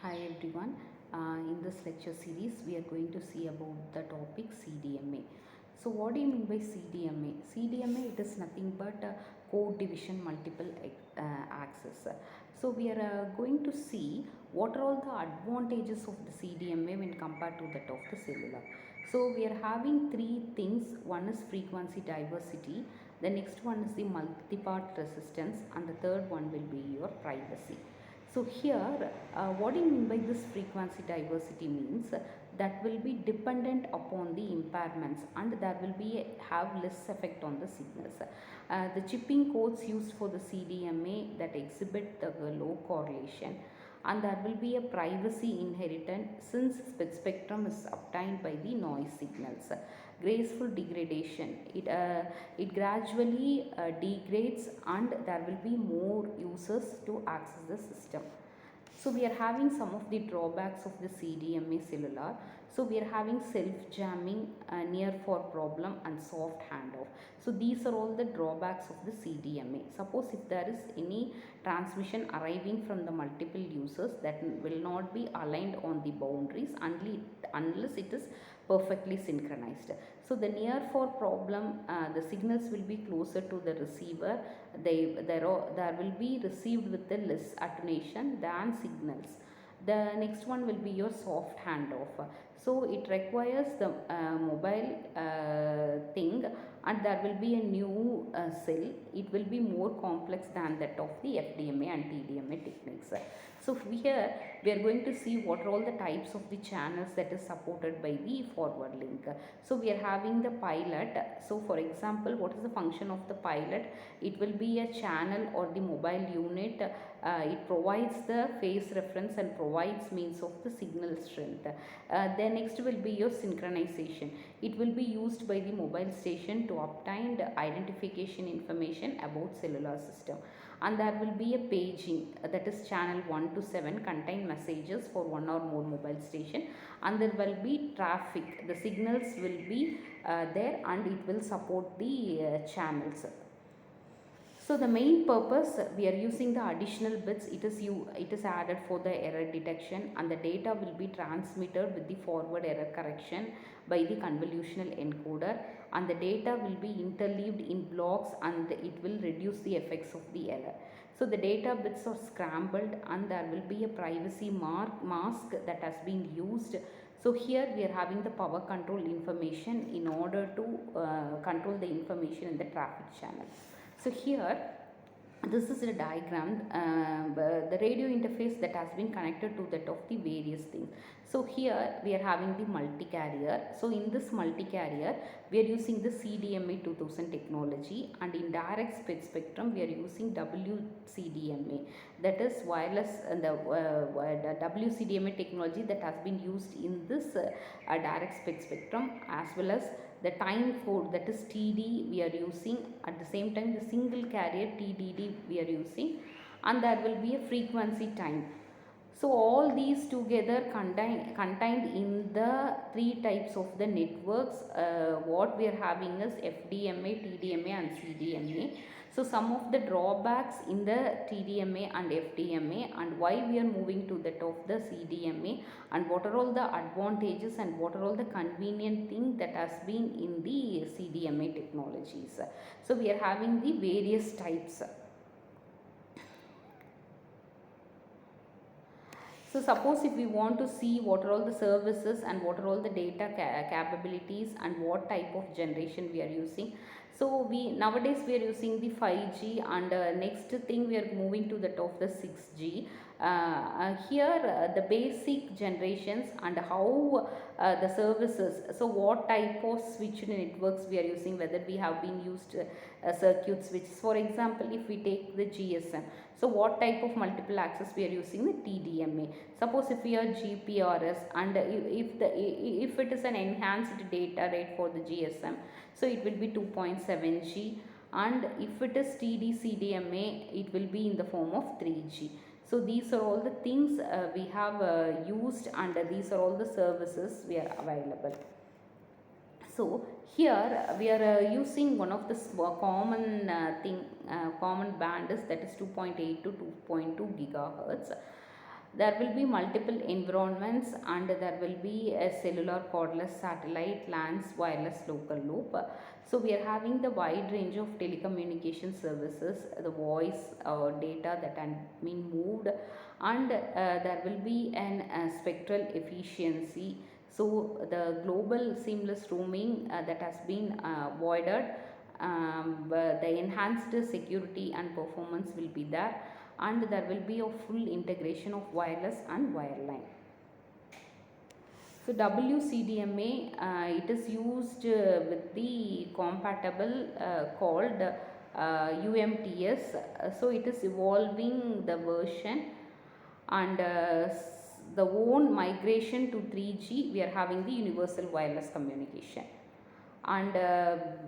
Hi everyone. In this lecture series, we are going to see about the topic CDMA. So, what do you mean by CDMA? CDMA, it is nothing but code division multiple access. So, we are going to see what are all the advantages of the CDMA when compared to that of the cellular. So, we are having three things. One is frequency diversity. The next one is the multi-part resistance, and the third one will be your privacy. So here, what do you mean by this frequency diversity means that will be dependent upon the impairments and there will be have less effect on the signals. The chipping codes used for the CDMA that exhibit the low correlation, and there will be a privacy inherent since spectrum is obtained by the noise signals. Graceful degradation, it gradually degrades and there will be more users to access the system. So we are having some of the drawbacks of the CDMA cellular. So we are having self-jamming, near for problem and soft handoff. So these are all the drawbacks of the CDMA. Suppose if there is any transmission arriving from the multiple users, that will not be aligned on the boundaries unless it is perfectly synchronized. So the near for problem, the signals will be closer to the receiver. There will be received with the less attenuation than signals. The next one will be your soft handoff. So it requires the mobile thing, and there will be a new cell. It will be more complex than that of the FDMA and TDMA techniques. So here we are going to see what are all the types of the channels that is supported by the forward link. So we are having the pilot. So for example, what is the function of the pilot? It will be a channel or the mobile unit. It provides the phase reference and provides means of the signal strength. Then next will be your synchronization. It will be used by the mobile station to obtain the identification information about cellular system. And there will be a paging, that is channel 1 to 7 contain messages for one or more mobile station, and there will be traffic. The signals will be there and it will support the channels. So the main purpose, we are using the additional bits. It is added for the error detection, and the data will be transmitted with the forward error correction by the convolutional encoder, and the data will be interleaved in blocks and it will reduce the effects of the error. So the data bits are scrambled and there will be a privacy mask that has been used. So here we are having the power control information in order to control the information in the traffic channel. So here, this is a diagram, the radio interface that has been connected to that of the various things. So here we are having the multi-carrier. So in this multi-carrier, we are using the CDMA 2000 technology, and in direct spectrum we are using WCDMA, that is wireless, the WCDMA technology that has been used in this direct spectrum, as well as the time code, that is TD we are using. At the same time, the single carrier TDD we are using, and there will be a frequency time. So all these together contained in the three types of the networks. What we are having is FDMA, TDMA and CDMA. So some of the drawbacks in the TDMA and FDMA, and why we are moving to that of the CDMA, and what are all the advantages and what are all the convenient thing that has been in the CDMA technologies. So we are having the various types. So suppose if we want to see what are all the services and what are all the data capabilities and what type of generation we are using. So nowadays we are using the 5G, and next thing we are moving to that of the 6G. Here the basic generations and how the services, so what type of switch networks we are using, whether we have been used circuit switches. For example, if we take the GSM, so what type of multiple access we are using? The TDMA. Suppose if we are GPRS, and if it is an enhanced data rate for the GSM, so it will be 2.7G, and if it is TD-CDMA, it will be in the form of 3G. So these are all the things we have used, and these are all the services we are available. So here we are using one of the common common band is, that is 2.8 to 2.2 gigahertz. There will be multiple environments, and there will be a cellular, cordless, satellite, LANs, wireless, local loop. So we are having the wide range of telecommunication services, the voice data that has been moved, and there will be an spectral efficiency. So the global seamless roaming that has been avoided, the enhanced security and performance will be there, and there will be a full integration of wireless and wireline. So WCDMA, it is used with the compatible called UMTS. So it is evolving the version, and the own migration to 3G, we are having the universal wireless communication. And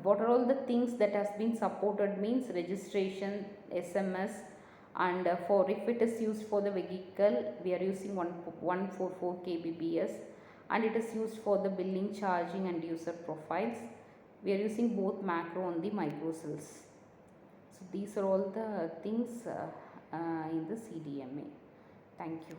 what are all the things that has been supported means registration, SMS, and for if it is used for the vehicle, we are using 144 kbps, and it is used for the billing, charging, and user profiles. We are using both macro and the micro cells. So these are all the things in the CDMA. Thank you.